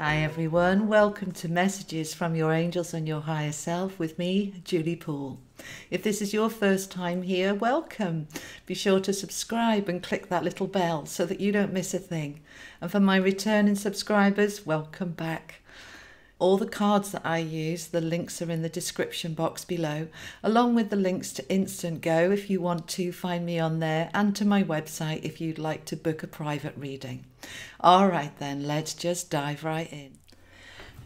Hi everyone, welcome to Messages from Your Angels and Your Higher Self with me, Julie Poole. If this is your first time here, welcome. Be sure to subscribe and click that little bell so that you don't miss a thing. And for my returning subscribers, welcome back. All the cards that I use, the links are in the description box below, along with the links to Instant Go if you want to find me on there, and to my website if you'd like to book a private reading. All right then, let's just dive right in.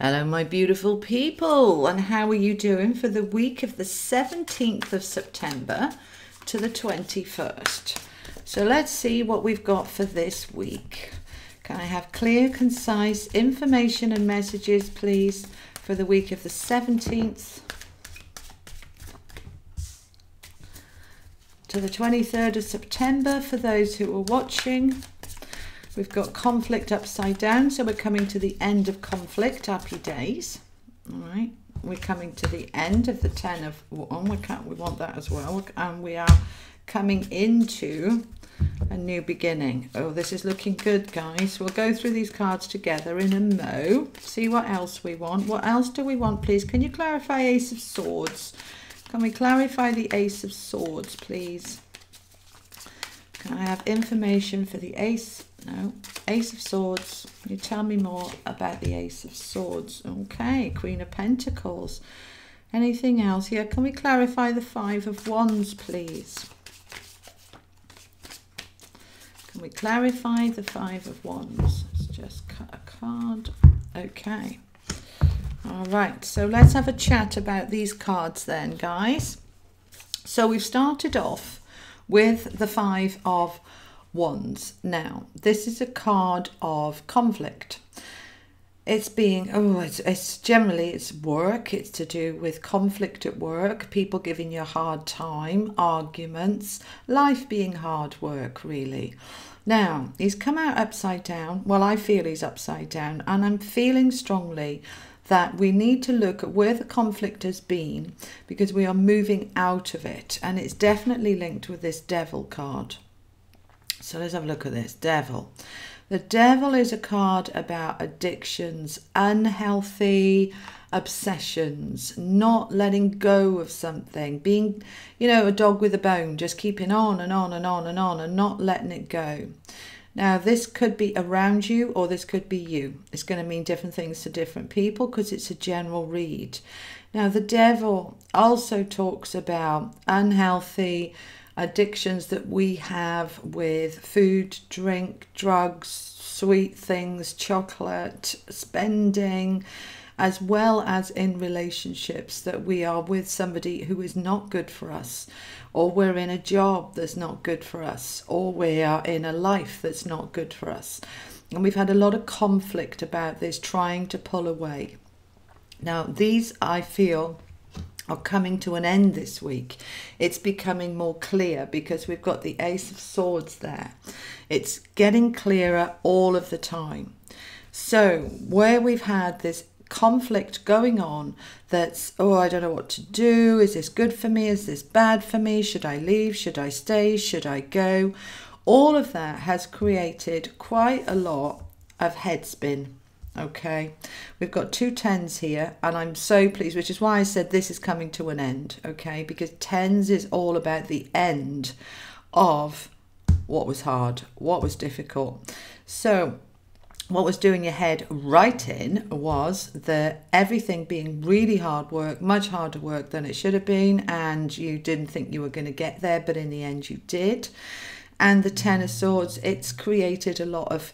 Hello my beautiful people, and how are you doing for the week of the 17th of September to the 21st? So let's see what we've got for this week. Can I have clear, concise information and messages, please, for the week of the 17th to the 23rd of September for those who are watching? We've got conflict upside down, so we're coming to the end of conflict. Happy days. All right, we're coming to the end of the 10 of... Oh, we want that as well. And we are coming into a new beginning. Oh, this is looking good, guys. We'll go through these cards together in a mo. See what else we want. What else do we want, please? Can you clarify Ace of Swords? Can we clarify the Ace of Swords, please? Can I have information for the Ace? No. Ace of Swords. Can you tell me more about the Ace of Swords? Okay. Queen of Pentacles. Anything else here? Can we clarify the Five of Wands, please? Can we clarify the Five of Wands? Let's just cut a card. Okay. All right. So let's have a chat about these cards then, guys. So we've started off with the Five of Wands. Now, this is a card of conflict. It's being, it's generally, it's work. It's to do with conflict at work, people giving you a hard time, arguments, life being hard work, really. Now, he's come out upside down. Well, I feel he's upside down, and I'm feeling strongly that we need to look at where the conflict has been, because we are moving out of it, and it's definitely linked with this Devil card. So let's have a look at this. Devil. The Devil is a card about addictions, unhealthy obsessions, not letting go of something, being, you know, a dog with a bone, just keeping on and on and on and on and not letting it go. Now, this could be around you, or this could be you. It's going to mean different things to different people because it's a general read. Now, the Devil also talks about unhealthy addictions that we have with food, drink, drugs, sweet things, chocolate, spending, as well as in relationships, that we are with somebody who is not good for us, or we're in a job that's not good for us, or we are in a life that's not good for us. And we've had a lot of conflict about this, trying to pull away. Now, these, I feel, are coming to an end this week. It's becoming more clear because we've got the Ace of Swords there. It's getting clearer all of the time. So where we've had this conflict going on, that's, oh, I don't know what to do. Is this good for me? Is this bad for me? Should I leave? Should I stay? Should I go? All of that has created quite a lot of head spin. Okay, we've got two tens here, and I'm so pleased, which is why I said this is coming to an end. Okay, because tens is all about the end of what was hard, what was difficult. So what was doing your head right in was everything being really hard work, much harder work than it should have been, and you didn't think you were going to get there, but in the end you did. And the Ten of Swords, it's created a lot of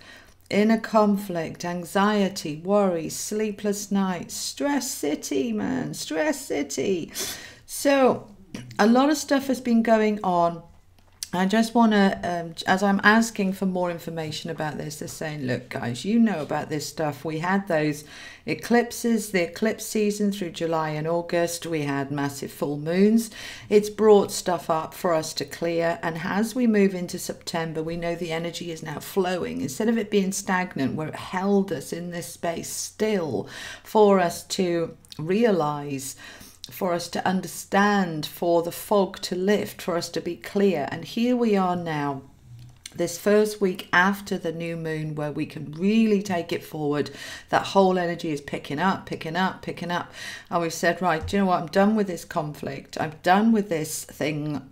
inner conflict, anxiety, worry, sleepless nights, stress city, man, stress city. So a lot of stuff has been going on. I just want to, as I'm asking for more information about this, they're saying, look, guys, you know about this stuff. We had those eclipses, the eclipse season through July and August. We had massive full moons. It's brought stuff up for us to clear. And as we move into September, we know the energy is now flowing. Instead of it being stagnant, where it held us in this space still for us to realize, for us to understand, for the fog to lift, for us to be clear. And here we are now this first week after the new moon, where we can really take it forward, that whole energy is picking up. And we've said, right, do you know what? I'm done with this conflict. I'm done with this thing,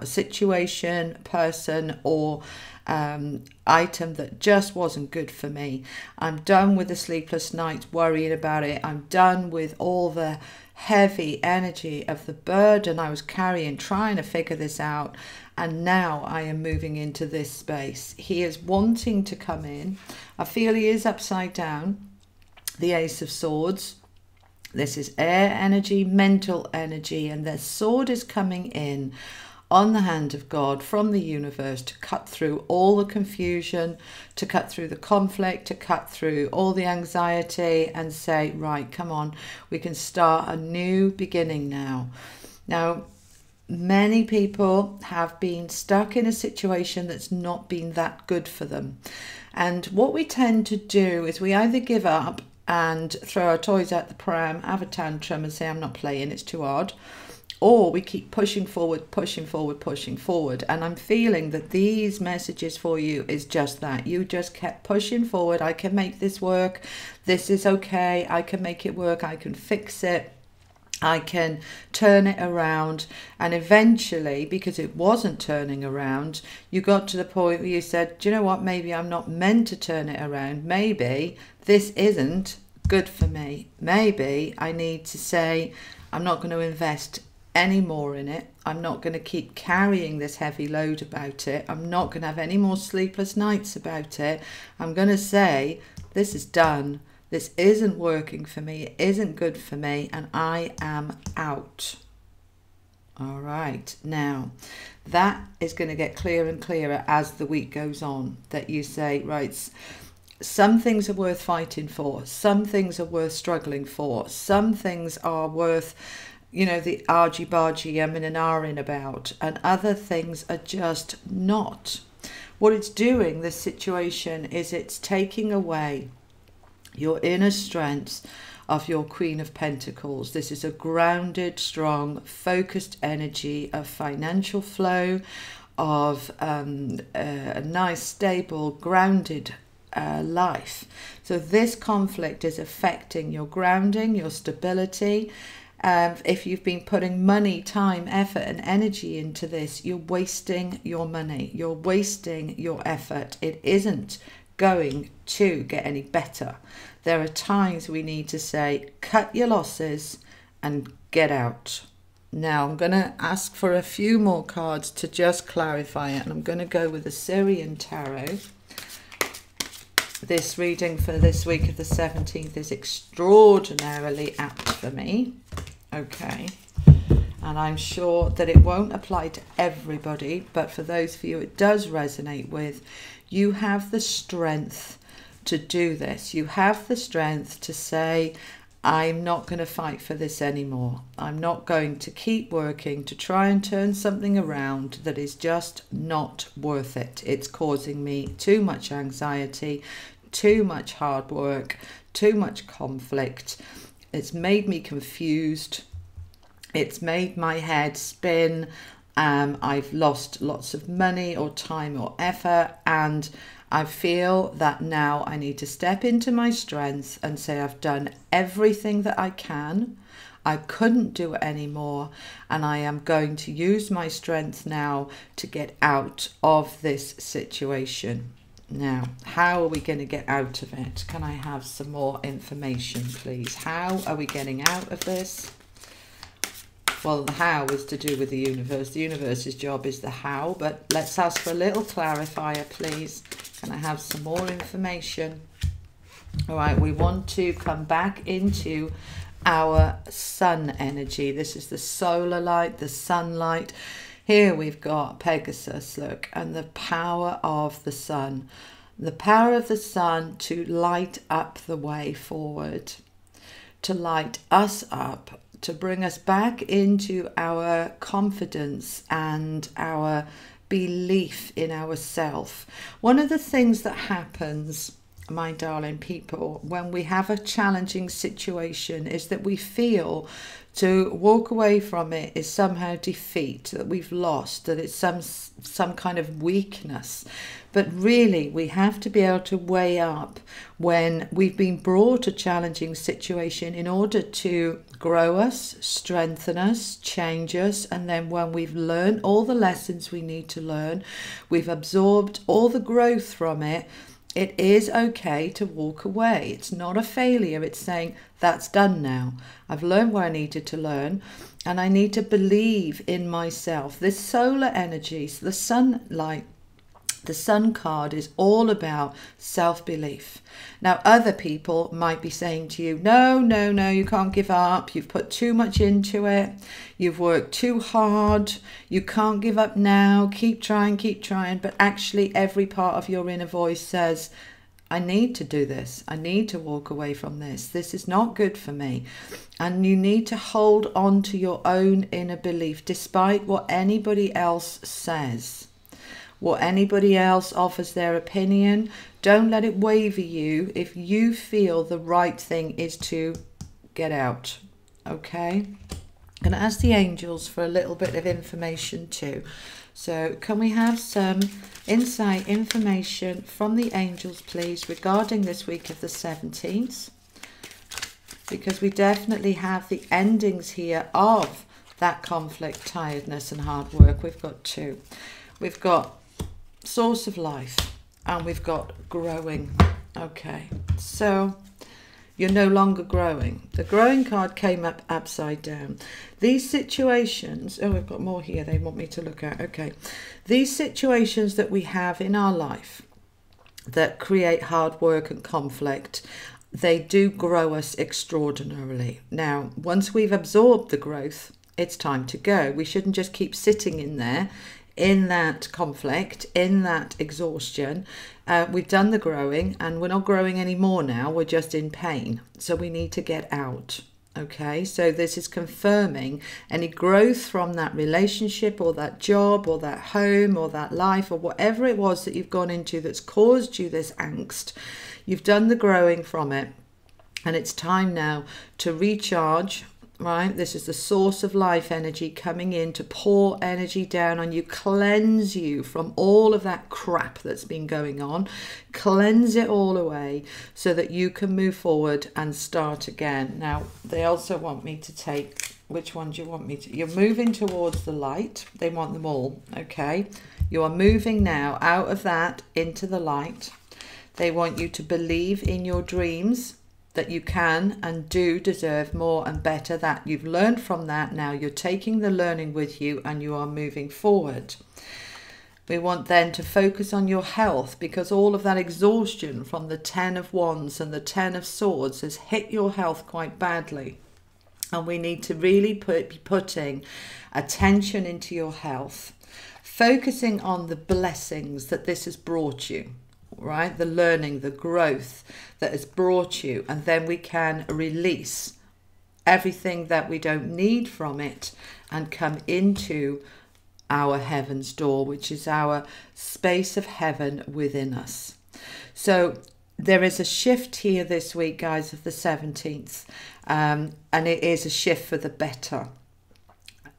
situation, person, or item that just wasn't good for me. I'm done with the sleepless nights worrying about it. I'm done with all the heavy energy of the burden I was carrying, trying to figure this out. And now I am moving into this space. He is wanting to come in. I feel he is upside down. The Ace of Swords. This is air energy, mental energy, and the sword is coming in on the hand of God from the universe to cut through all the confusion, to cut through the conflict, to cut through all the anxiety and say, right, come on, we can start a new beginning now. Now, many people have been stuck in a situation that's not been that good for them. And what we tend to do is we either give up and throw our toys out the pram, have a tantrum and say, I'm not playing, it's too hard. Or we keep pushing forward. And I'm feeling that these messages for you is just that. You just kept pushing forward. I can make this work. This is okay. I can make it work. I can fix it. I can turn it around. And eventually, because it wasn't turning around, you got to the point where you said, do you know what? Maybe I'm not meant to turn it around. Maybe this isn't good for me. Maybe I need to say, I'm not going to invest any more in it. I'm not going to keep carrying this heavy load about it. I'm not going to have any more sleepless nights about it. I'm going to say, this is done. This isn't working for me. It isn't good for me. And I am out. All right. Now, that is going to get clearer and clearer as the week goes on. That you say, right, some things are worth fighting for. Some things are worth struggling for. Some things are worth, you know, the argy-bargy umming and ahhing about, and other things are just not. What it's doing, this situation, is it's taking away your inner strength of your Queen of Pentacles. This is a grounded, strong, focused energy of financial flow, of a nice, stable, grounded life. So this conflict is affecting your grounding, your stability. If you've been putting money, time, effort and energy into this, you're wasting your money. You're wasting your effort. It isn't going to get any better. There are times we need to say, cut your losses and get out. Now I'm going to ask for a few more cards to just clarify it. And I'm going to go with the Syrian Tarot. This reading for this week of the 17th is extraordinarily apt for me. Okay. And I'm sure that it won't apply to everybody, but for those of you it does resonate with, you have the strength to do this. You have the strength to say, I'm not going to fight for this anymore. I'm not going to keep working to try and turn something around that is just not worth it. It's causing me too much anxiety, too much hard work, too much conflict. It's made me confused. It's made my head spin. I've lost lots of money or time or effort, and I feel that now I need to step into my strength and say I've done everything that I can. I couldn't do it anymore, and I am going to use my strength now to get out of this situation. Now, how are we going to get out of it? Can I have some more information, please? How are we getting out of this? Well, the how is to do with the universe. The universe's job is the how, but let's ask for a little clarifier, please. Can I have some more information? All right, we want to come back into our sun energy. This is the solar light, the sunlight. Here we've got Pegasus, look, and the power of the sun. The power of the sun to light up the way forward, to light us up, to bring us back into our confidence and our belief in ourself. One of the things that happens my darling people, when we have a challenging situation, is that we feel to walk away from it is somehow defeat, that we've lost, that it's some kind of weakness. But really, we have to be able to weigh up when we've been brought a challenging situation in order to grow us, strengthen us, change us. And then when we've learned all the lessons we need to learn, we've absorbed all the growth from it, it is okay to walk away. It's not a failure. It's saying, that's done now. I've learned what I needed to learn, and I need to believe in myself. This solar energy, the sunlight, the sun card is all about self-belief. Now, other people might be saying to you, no, no, no, you can't give up. You've put too much into it. You've worked too hard. You can't give up now. Keep trying, keep trying. But actually, every part of your inner voice says, I need to do this. I need to walk away from this. This is not good for me. And you need to hold on to your own inner belief, despite what anybody else says. What anybody else offers their opinion, don't let it waver you if you feel the right thing is to get out, okay? I'm going to ask the angels for a little bit of information too. So can we have some insight information from the angels, please, regarding this week of the 17th? Because we definitely have the endings here of that conflict, tiredness and hard work. We've got two. We've got source of life, and we've got growing. Okay, so you're no longer growing. The growing card came up upside down. These situations, oh, we've got more here they want me to look at. Okay, these situations that we have in our life that create hard work and conflict, they do grow us extraordinarily. Now, once we've absorbed the growth, it's time to go. We shouldn't just keep sitting in there in that conflict, in that exhaustion. We've done the growing, and we're not growing anymore now. We're just in pain. So we need to get out. Okay, so this is confirming any growth from that relationship or that job or that home or that life or whatever it was that you've gone into that's caused you this angst. You've done the growing from it, and it's time now to recharge. Right, this is the source of life energy coming in to pour energy down on you, cleanse you from all of that crap that's been going on, cleanse it all away so that you can move forward and start again. Now, they also want me to take, which one do you want me to? You're moving towards the light. They want them all, okay? You are moving now out of that into the light. They want you to believe in your dreams, that you can and do deserve more and better, that you've learned from that. Now you're taking the learning with you and you are moving forward. We want then to focus on your health, because all of that exhaustion from the 10 of Wands and the 10 of Swords has hit your health quite badly. And we need to really be putting attention into your health, focusing on the blessings that this has brought you. Right, the learning, the growth that has brought you, and then we can release everything that we don't need from it and come into our heaven's door, which is our space of heaven within us. So there is a shift here this week, guys, of the 17th, and it is a shift for the better.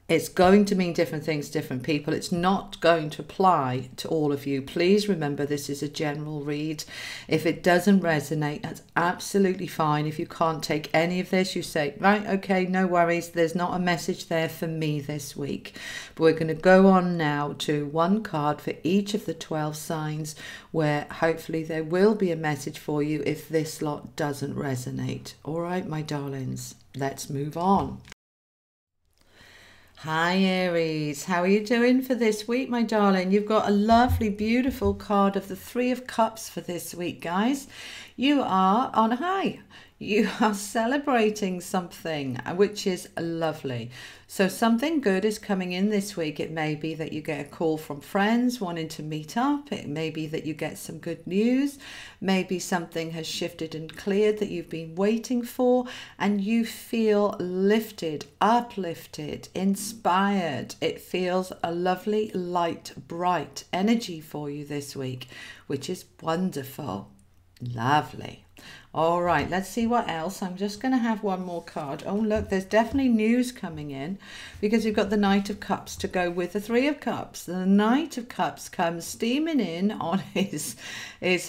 It's going to mean different things to different people. It's not going to apply to all of you. Please remember, this is a general read. If it doesn't resonate, that's absolutely fine. If you can't take any of this, you say, right, okay, no worries. There's not a message there for me this week. But we're going to go on now to one card for each of the 12 signs, where hopefully there will be a message for you if this lot doesn't resonate. All right, my darlings, let's move on. Hi Aries, how are you doing for this week, my darling? You've got a lovely, beautiful card of the 3 of Cups for this week, guys. You are on a high. You are celebrating something, which is lovely. So something good is coming in this week. It may be that you get a call from friends wanting to meet up. It may be that you get some good news. Maybe something has shifted and cleared that you've been waiting for, and you feel lifted, uplifted, inspired. It feels a lovely, light, bright energy for you this week, which is wonderful. Lovely. All right, let's see what else. I'm just going to have one more card. Oh, look, there's definitely news coming in because you've got the Knight of Cups to go with the Three of Cups. The Knight of Cups comes steaming in on his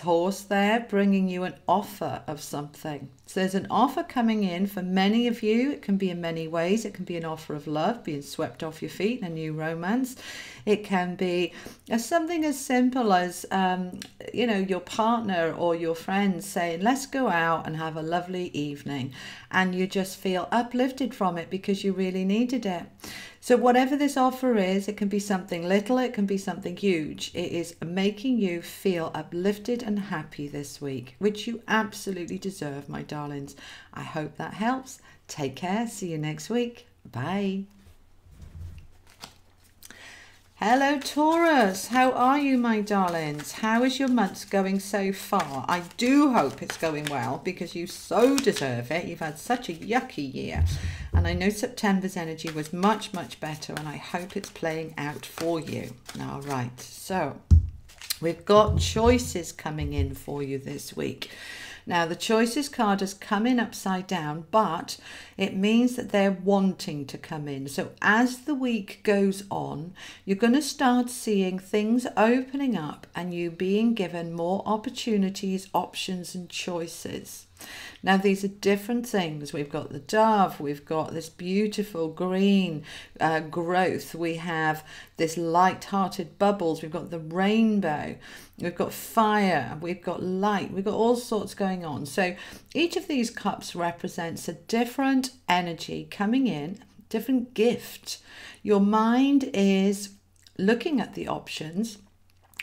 horse there, bringing you an offer of something. So there's an offer coming in for many of you. It can be in many ways. It can be an offer of love, being swept off your feet, a new romance. It can be something as simple as, you know, your partner or your friends saying, let's go out and have a lovely evening. And you just feel uplifted from it because you really needed it. So whatever this offer is, it can be something little, it can be something huge. It is making you feel uplifted and happy this week, which you absolutely deserve, my darlings. I hope that helps. Take care. See you next week. Bye. Hello Taurus, how are you, my darlings? How is your month going so far? I do hope it's going well because you so deserve it. You've had such a yucky year, and I know September's energy was much, much better, and I hope it's playing out for you. All right, so we've got choices coming in for you this week. Now, the choices card has come in upside down, but it means that they're wanting to come in. So as the week goes on, you're going to start seeing things opening up and you being given more opportunities, options and choices. Now, these are different things. We've got the dove, we've got this beautiful green growth, we have this light-hearted bubbles, we've got the rainbow, we've got fire, we've got light, we've got all sorts going on. So each of these cups represents a different energy coming in, different gift. Your mind is looking at the options,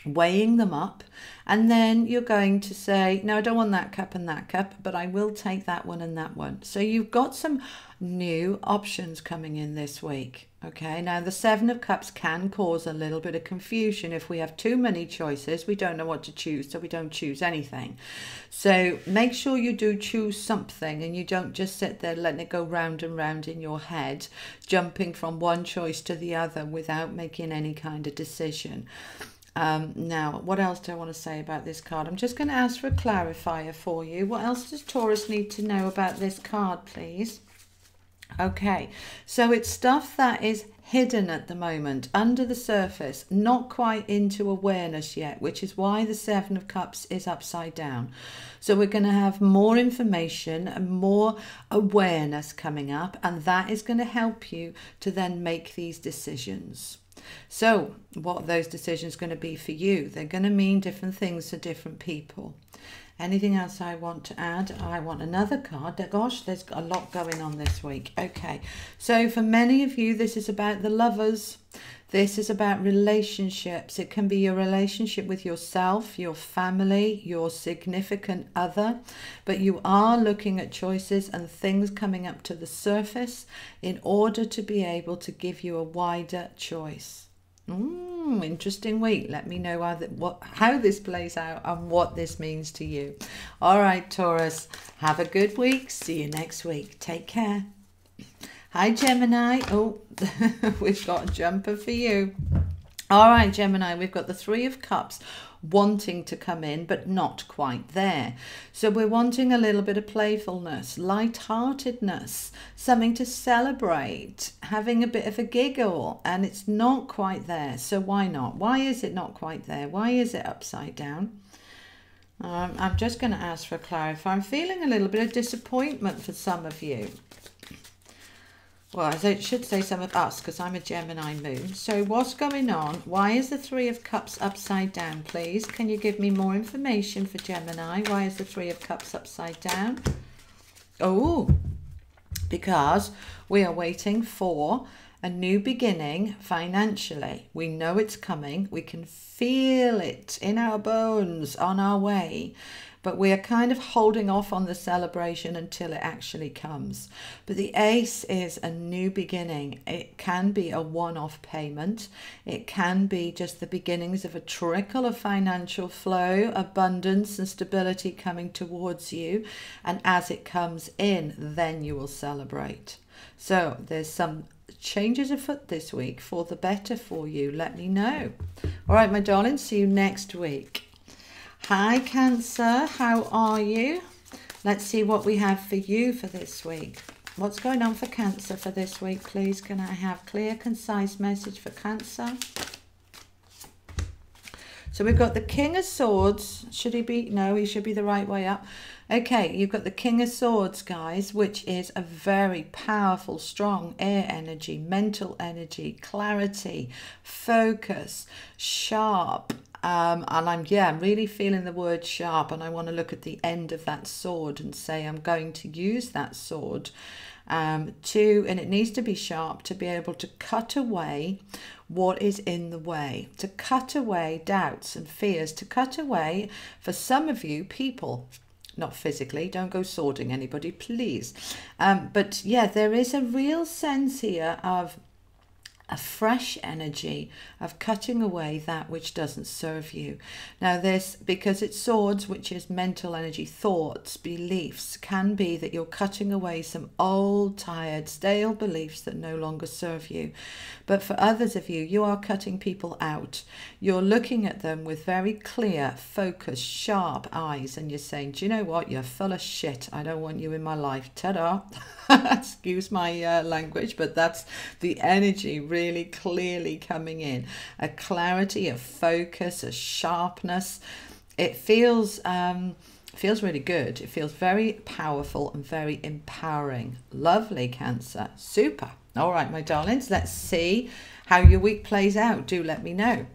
weighing them up, and then you're going to say, no, I don't want that cup and that cup, but I will take that one and that one. So you've got some new options coming in this week. Okay, now the Seven of Cups can cause a little bit of confusion. If we have too many choices, we don't know what to choose, so we don't choose anything. So make sure you do choose something and you don't just sit there letting it go round and round in your head, jumping from one choice to the other without making any kind of decision. Now, what else do I want to say about this card? I'm just going to ask for a clarifier for you. What else does Taurus need to know about this card, please? Okay, so it's stuff that is hidden at the moment, under the surface, not quite into awareness yet, which is why the Seven of Cups is upside down. So we're going to have more information and more awareness coming up, and that is going to help you to then make these decisions. So what are those decisions going to be for you? They're going to mean different things to different people. Anything else I want to add? I want another card. Gosh, there's a lot going on this week. Okay, so for many of you, this is about the lovers. This is about relationships. It can be your relationship with yourself, your family, your significant other. But you are looking at choices and things coming up to the surface in order to be able to give you a wider choice. Interesting week. Let me know how this plays out and what this means to you. All right, Taurus, have a good week. See you next week. Take care. Hi, Gemini. Oh, we've got a jumper for you. All right, Gemini, we've got the Three of Cups wanting to come in, but not quite there. So we're wanting a little bit of playfulness, light-heartedness, something to celebrate, having a bit of a giggle, and it's not quite there. So why not? Why is it not quite there? Why is it upside down? I'm just going to ask for a clarifier. I'm feeling a little bit of disappointment for some of you. Well, I should say some of us, because I'm a Gemini moon. So what's going on? Why is the Three of Cups upside down, please? Can you give me more information for Gemini? Why is the Three of Cups upside down? Oh, because we are waiting for a new beginning financially. We know it's coming. We can feel it in our bones on our way. But we are kind of holding off on the celebration until it actually comes. But the Ace is a new beginning. It can be a one-off payment. It can be just the beginnings of a trickle of financial flow, abundance and stability coming towards you. And as it comes in, then you will celebrate. So there's some changes afoot this week for the better for you. Let me know. All right, my darling, see you next week. Hi Cancer, how are you? Let's see what we have for you for this week. What's going on for Cancer for this week, please? Can I have clear, concise message for Cancer? So we've got the King of Swords. Should he be? No, he should be the right way up. Okay, you've got the King of Swords, guys, which is a very powerful, strong air energy, mental energy, clarity, focus, sharp. And I'm really feeling the word sharp, and I want to look at the end of that sword and say I'm going to use that sword and it needs to be sharp to be able to cut away what is in the way, to cut away doubts and fears, to cut away, for some of you, people. Not physically, don't go swording anybody, please. But yeah, there is a real sense here of a fresh energy of cutting away that which doesn't serve you. Now this, because it's swords, which is mental energy, thoughts, beliefs, can be that you're cutting away some old, tired, stale beliefs that no longer serve you. But for others of you, you are cutting people out. You're looking at them with very clear, focused, sharp eyes, and you're saying, do you know what? You're full of shit. I don't want you in my life. Ta-da. Excuse my language, but that's the energy really clearly coming in. A clarity, a focus, a sharpness. It feels really good. It feels very powerful and very empowering. Lovely, Cancer. Super. All right, my darlings, let's see how your week plays out. Do let me know.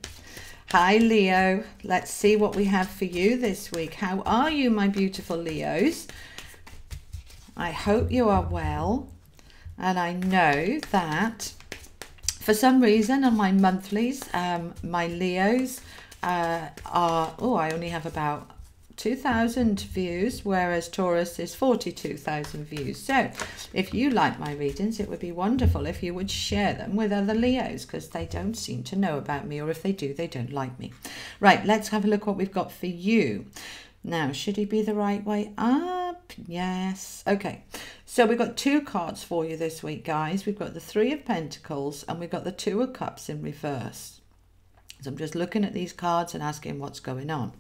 Hi, Leo. Let's see what we have for you this week. How are you, my beautiful Leos? I hope you are well. And I know that for some reason on my monthlies, my Leos I only have about 2,000 views, whereas Taurus is 42,000 views. So if you like my readings, it would be wonderful if you would share them with other Leos, because they don't seem to know about me, or if they do, they don't like me. Right, let's have a look what we've got for you. Now, should he be the right way up? Yes. Okay, so we've got two cards for you this week, guys. We've got the Three of Pentacles and we've got the Two of Cups in reverse. So I'm just looking at these cards and asking what's going on.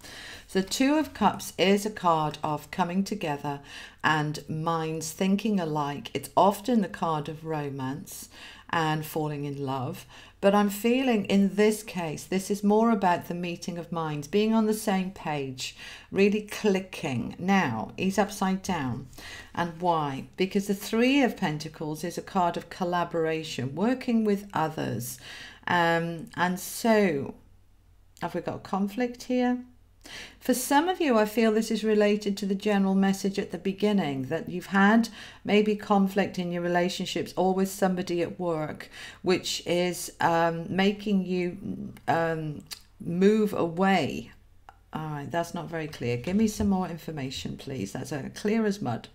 So the Two of Cups is a card of coming together and minds thinking alike. It's often the card of romance and falling in love. But I'm feeling in this case, this is more about the meeting of minds, being on the same page, really clicking. Now, he's upside down. And why? Because the Three of Pentacles is a card of collaboration, working with others. And so, have we got conflict here? For some of you, I feel this is related to the general message at the beginning, that you've had maybe conflict in your relationships or with somebody at work, which is making you move away. All right, that's not very clear. Give me some more information, please. That's clear as mud.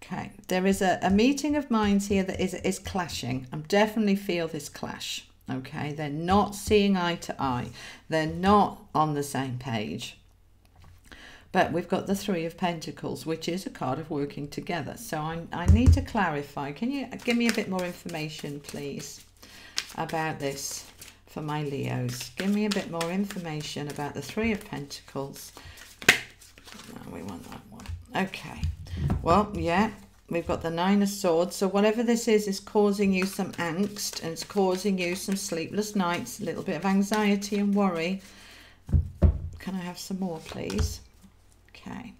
Okay, there is a meeting of minds here that is clashing. I definitely feel this clash. Okay, they're not seeing eye to eye. They're not on the same page. But we've got the Three of Pentacles, which is a card of working together. So I need to clarify. Can you give me a bit more information, please, about this for my Leos? Give me a bit more information about the Three of Pentacles. No, we want that one. Okay. Well, yeah. We've got the Nine of Swords. So whatever this is causing you some angst, and it's causing you some sleepless nights, a little bit of anxiety and worry. Can I have some more, please? Okay.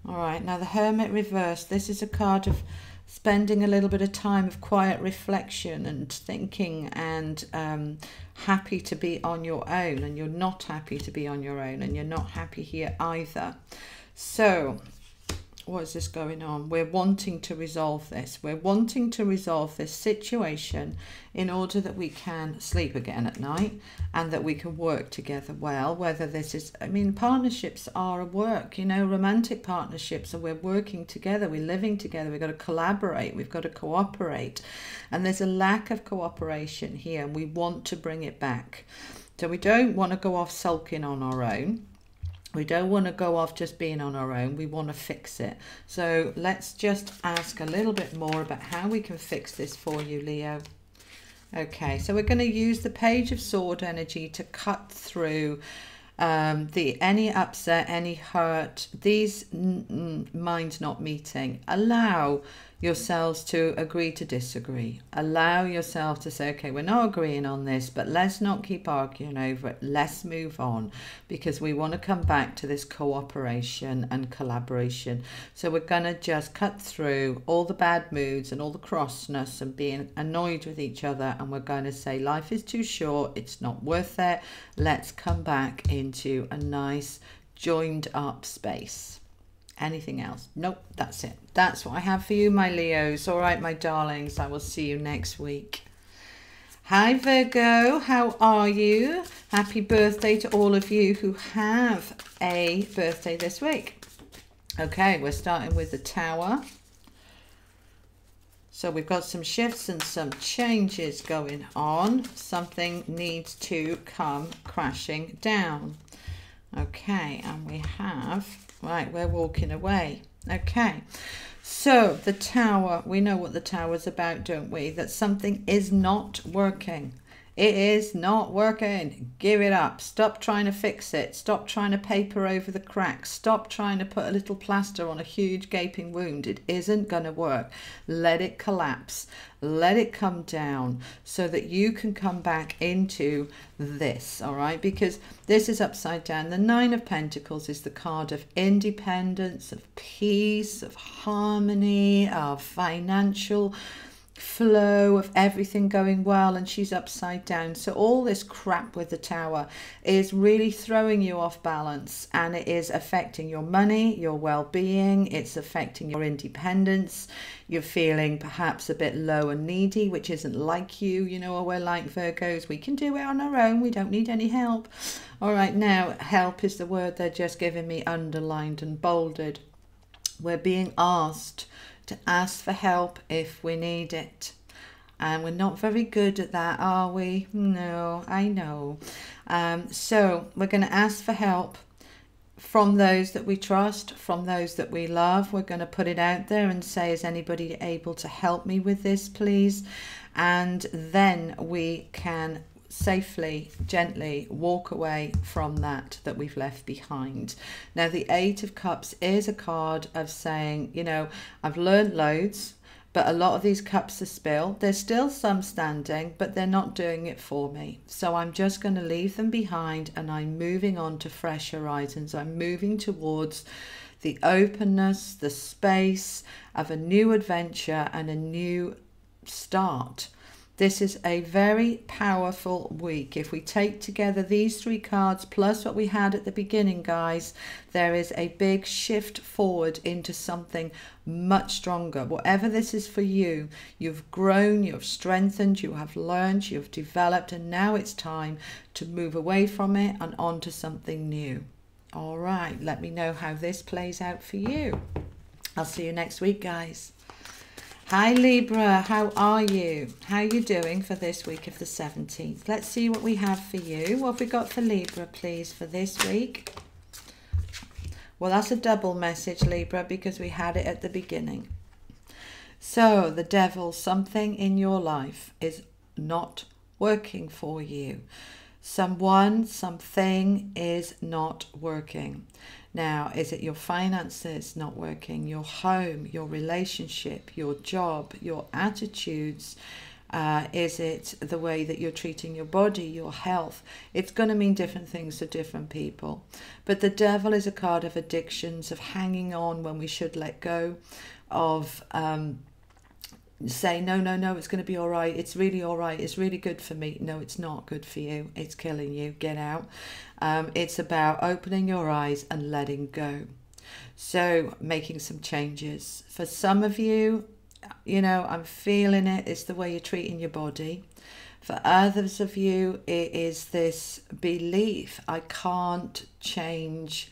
All right. Now the Hermit reverse. This is a card of spending a little bit of time of quiet reflection and thinking, and happy to be on your own, and you're not happy to be on your own, and you're not happy here either. So what is this going on? We're wanting to resolve this. We're wanting to resolve this situation in order that we can sleep again at night and that we can work together well. Whether this is, I mean, partnerships are a work, you know, romantic partnerships, and we're working together, we're living together, we've got to collaborate, we've got to cooperate. And there's a lack of cooperation here, and we want to bring it back. So we don't want to go off sulking on our own. We don't want to go off just being on our own. We want to fix it. So let's just ask a little bit more about how we can fix this for you, Leo. Okay, so we're going to use the Page of Sword energy to cut through any upset, any hurt, these minds not meeting. Allow yourselves to agree to disagree. Allow yourself to say, okay, we're not agreeing on this, but let's not keep arguing over it. Let's move on, because we want to come back to this cooperation and collaboration. So we're going to just cut through all the bad moods and all the crossness and being annoyed with each other, and we're going to say life is too short, it's not worth it. Let's come back into a nice joined up space. Anything else? Nope, that's it. That's what I have for you, my Leos. All right, my darlings, I will see you next week. Hi, Virgo. How are you? Happy birthday to all of you who have a birthday this week. Okay, we're starting with the Tower. So we've got some shifts and some changes going on. Something needs to come crashing down. Okay, and we have... Right, we're walking away. Okay, so the Tower, we know what the Tower's about, don't we? That something is not working. It is not working. Give it up. Stop trying to fix it. Stop trying to paper over the cracks. Stop trying to put a little plaster on a huge gaping wound. It isn't going to work. Let it collapse. Let it come down so that you can come back into this, all right? Because this is upside down. The Nine of Pentacles is the card of independence, of peace, of harmony, of financial flow, of everything going well, and she's upside down. So all this crap with the Tower is really throwing you off balance, and it is affecting your money, your well-being, it's affecting your independence. You're feeling perhaps a bit low and needy, which isn't like you. You know, we're like Virgos, we can do it on our own, we don't need any help. All right, now help is the word they're just giving me underlined and bolded. We're being asked to ask for help if we need it, and we're not very good at that, are we? No, I know. So we're going to ask for help from those that we trust, from those that we love. We're going to put it out there and say, is anybody able to help me with this, please? And then we can safely, gently walk away from that we've left behind. Now, the Eight of Cups is a card of saying, you know, I've learned loads, but a lot of these cups are spilled. There's still some standing, but they're not doing it for me. So I'm just going to leave them behind, and I'm moving on to fresh horizons. I'm moving towards the openness, the space of a new adventure and a new start. This is a very powerful week. If we take together these three cards plus what we had at the beginning, guys, there is a big shift forward into something much stronger. Whatever this is for you, you've grown, you've strengthened, you have learned, you've developed, and now it's time to move away from it and on to something new. All right, let me know how this plays out for you. I'll see you next week, guys. Hi Libra, how are you? How are you doing for this week of the 17th? Let's see what we have for you. What have we got for Libra, please, for this week? Well, that's a double message, Libra, because we had it at the beginning. So, the Devil, something in your life is not working for you. Someone, something is not working. Now, is it your finances not working, your home, your relationship, your job, your attitudes? Is it the way that you're treating your body, your health? It's going to mean different things to different people. But the Devil is a card of addictions, of hanging on when we should let go, of say, no, it's going to be all right. It's really all right. It's really good for me. No, it's not good for you. It's killing you. Get out. It's about opening your eyes and letting go. So making some changes. For some of you, you know, I'm feeling it. It's the way you're treating your body. For others of you, it is this belief, I can't change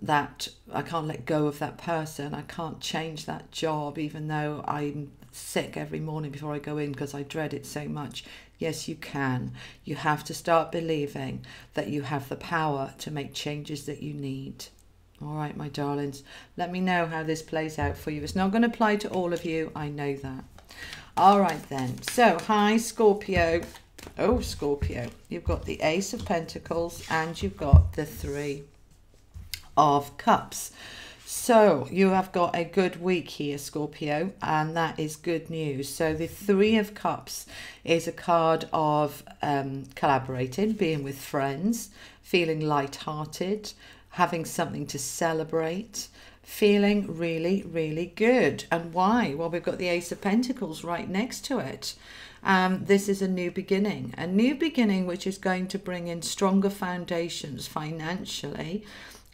that. I can't let go of that person. I can't change that job, even though I'm sick every morning before I go in because I dread it so much. Yes, you can. You have to start believing that you have the power to make changes that you need. All right, my darlings, let me know how this plays out for you. It's not going to apply to all of you. I know that. All right then. So, hi, Scorpio. Oh, Scorpio, you've got the Ace of Pentacles and you've got the Three of Cups. So you have got a good week here, Scorpio, and that is good news. So the Three of Cups is a card of collaborating, being with friends, feeling light-hearted, having something to celebrate, feeling really, really good. And why? Well, we've got the Ace of Pentacles right next to it. This is a new beginning which is going to bring in stronger foundations financially,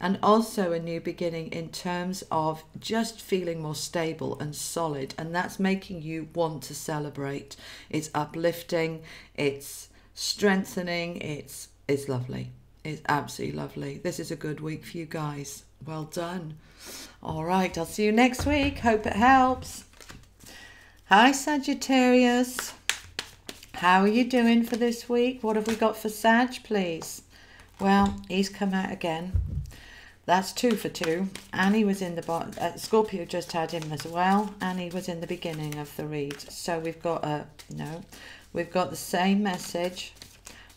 and also a new beginning in terms of just feeling more stable and solid. And that's making you want to celebrate. It's uplifting, it's strengthening, it's lovely. It's absolutely lovely. This is a good week for you guys. Well done. All right, I'll see you next week. Hope it helps. Hi, Sagittarius. How are you doing for this week? What have we got for Sag, please? Well, he's come out again. That's 2 for 2. Annie was in the bottom. Scorpio just had him as well. Annie was in the beginning of the read. So we've got we've got the same message.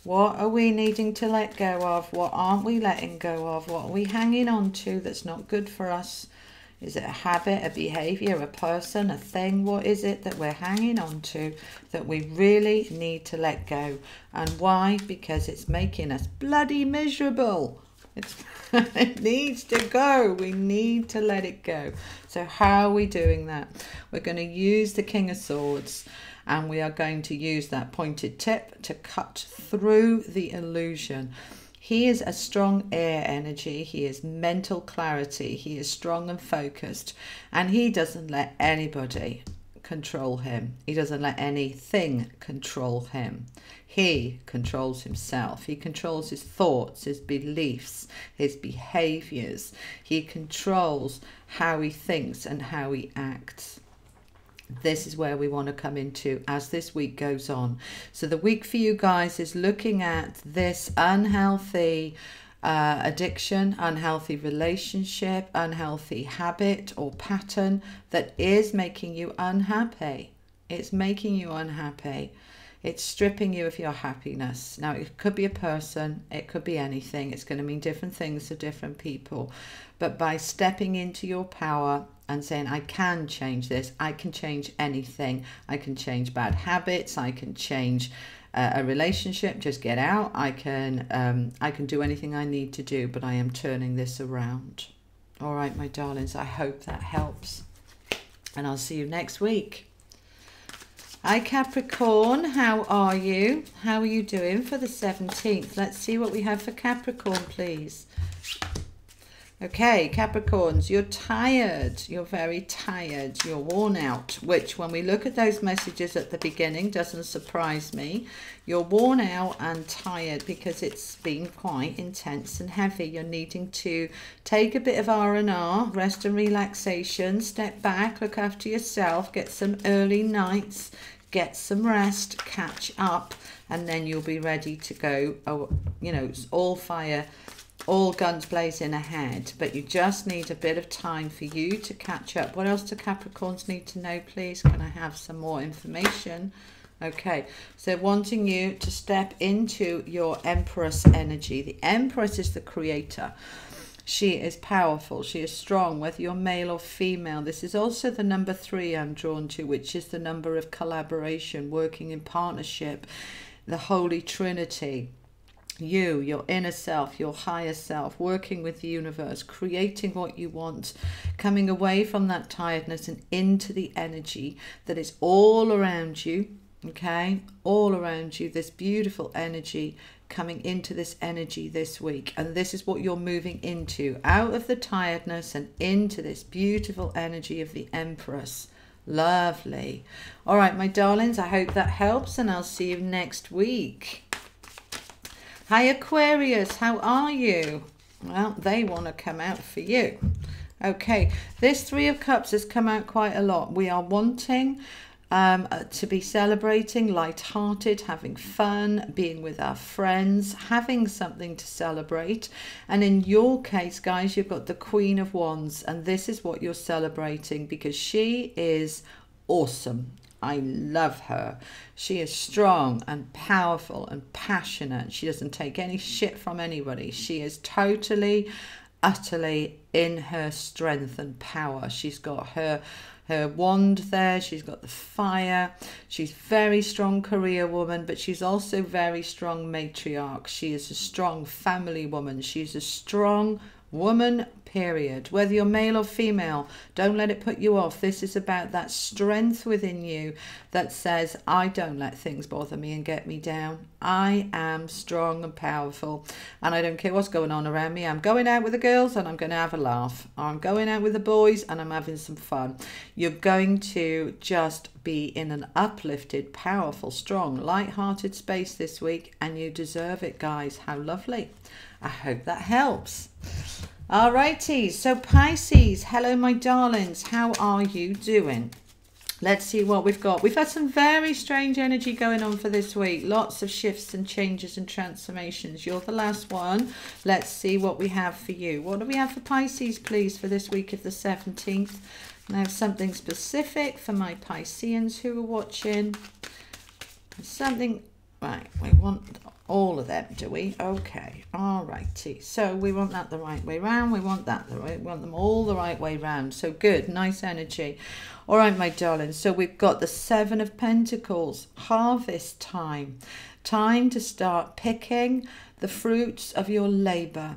What are we needing to let go of? What aren't we letting go of? What are we hanging on to that's not good for us? Is it a habit, a behavior, a person, a thing? What is it that we're hanging on to that we really need to let go? And why? Because it's making us bloody miserable. It needs to go. We need to let it go. So how are we doing that? We're going to use the King of Swords, and we are going to use that pointed tip to cut through the illusion. He is a strong air energy. He is mental clarity. He is strong and focused, and he doesn't let anybody control him. He doesn't let anything control him. He controls himself. He controls his thoughts, his beliefs, his behaviors. He controls how he thinks and how he acts. This is where we want to come into as this week goes on. So the week for you guys is looking at this unhealthy addiction, unhealthy relationship, unhealthy habit or pattern that is making you unhappy. It's making you unhappy. It's stripping you of your happiness. Now, it could be a person, it could be anything. It's going to mean different things to different people. But by stepping into your power and saying, I can change this, I can change anything. I can change bad habits, I can change a relationship, just get out. I can do anything I need to do, but I am turning this around. All right, my darlings, I hope that helps. And I'll see you next week. Hi Capricorn, how are you? How are you doing for the 17th? Let's see what we have for Capricorn, please. Okay, Capricorns, you're tired. You're very tired. You're worn out, which when we look at those messages at the beginning doesn't surprise me. You're worn out and tired because it's been quite intense and heavy. You're needing to take a bit of R&R, rest and relaxation, step back, look after yourself, get some early nights, get some rest, catch up, and then you'll be ready to go. Oh, you know, it's all fire, all guns blazing ahead, but you just need a bit of time for you to catch up. What else do Capricorns need to know, please? Can I have some more information? Okay, so wanting you to step into your Empress energy. The Empress is the creator. She is powerful. She is strong, whether you're male or female. This is also the number 3 I'm drawn to, which is the number of collaboration, working in partnership, the Holy Trinity. You, your inner self, your higher self, working with the universe, creating what you want, coming away from that tiredness and into the energy that is all around you, okay? All around you, this beautiful energy, coming into this energy this week. And this is what you're moving into, out of the tiredness and into this beautiful energy of the Empress. Lovely. All right, my darlings, I hope that helps, and I'll see you next week. Hi Aquarius, how are you? Well, they want to come out for you. Okay, this 3 of Cups has come out quite a lot. We are wanting to be celebrating, light-hearted, having fun, being with our friends, having something to celebrate. And in your case, guys, you've got the Queen of Wands, and this is what you're celebrating because she is awesome. I love her. She is strong and powerful and passionate. She doesn't take any shit from anybody. She is totally, utterly in her strength and power. She's got her wand there. She's got the fire. She's very strong career woman, but she's also very strong matriarch. She is a strong family woman. She's a strong woman, period. Whether you're male or female, don't let it put you off. This is about that strength within you that says, I don't let things bother me and get me down. I am strong and powerful, and I don't care what's going on around me. I'm going out with the girls and I'm going to have a laugh. I'm going out with the boys and I'm having some fun. You're going to just be in an uplifted, powerful, strong, light-hearted space this week, and you deserve it, guys. How lovely. I hope that helps. All righty, so Pisces, hello my darlings, how are you doing? Let's see what we've got. We've had some very strange energy going on for this week. Lots of shifts and changes and transformations. You're the last one. Let's see what we have for you. What do we have for Pisces, please, for this week of the 17th? Now, something specific for my Pisceans who are watching. Something, right, we want all of them, do we? Okay, all righty. So we want that the right way round. We want that the right, we want them all the right way round. So good, nice energy. All right, my darling. So we've got the Seven of Pentacles, harvest time. Time to start picking the fruits of your labor.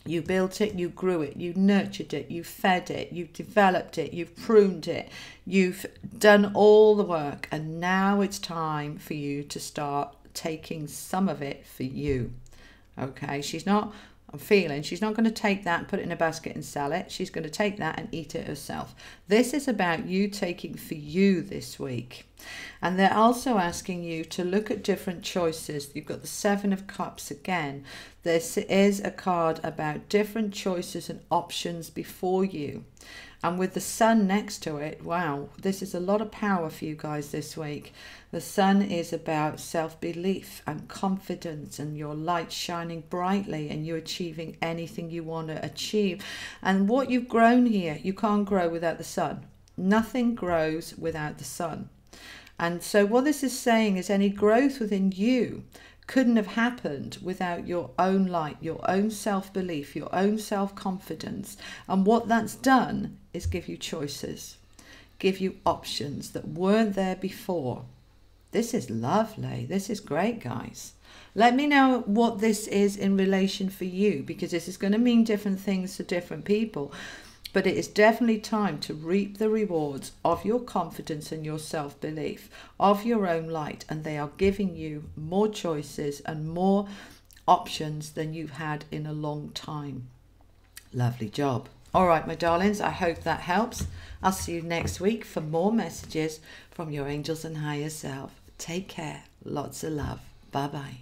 You built it, you grew it, you nurtured it, you fed it, you've developed it, you've pruned it, you've done all the work, and now it's time for you to start taking some of it for you. Okay, she's not, I'm feeling, she's not going to take that and put it in a basket and sell it. She's going to take that and eat it herself. This is about you taking for you this week. And they're also asking you to look at different choices. You've got the Seven of Cups again. This is a card about different choices and options before you. And with the sun next to it, wow, this is a lot of power for you guys this week. The sun is about self-belief and confidence and your light shining brightly and you achieving anything you want to achieve. And what you've grown here, you can't grow without the sun. Nothing grows without the sun. And so what this is saying is any growth within you couldn't have happened without your own light, your own self-belief, your own self-confidence. And what that's done is give you choices, give you options that weren't there before. This is lovely. This is great, guys. Let me know what this is in relation for you, because this is going to mean different things to different people. But it is definitely time to reap the rewards of your confidence and your self-belief, of your own light. And they are giving you more choices and more options than you've had in a long time. Lovely job. All right, my darlings, I hope that helps. I'll see you next week for more messages from your angels and higher self. Take care. Lots of love. Bye-bye.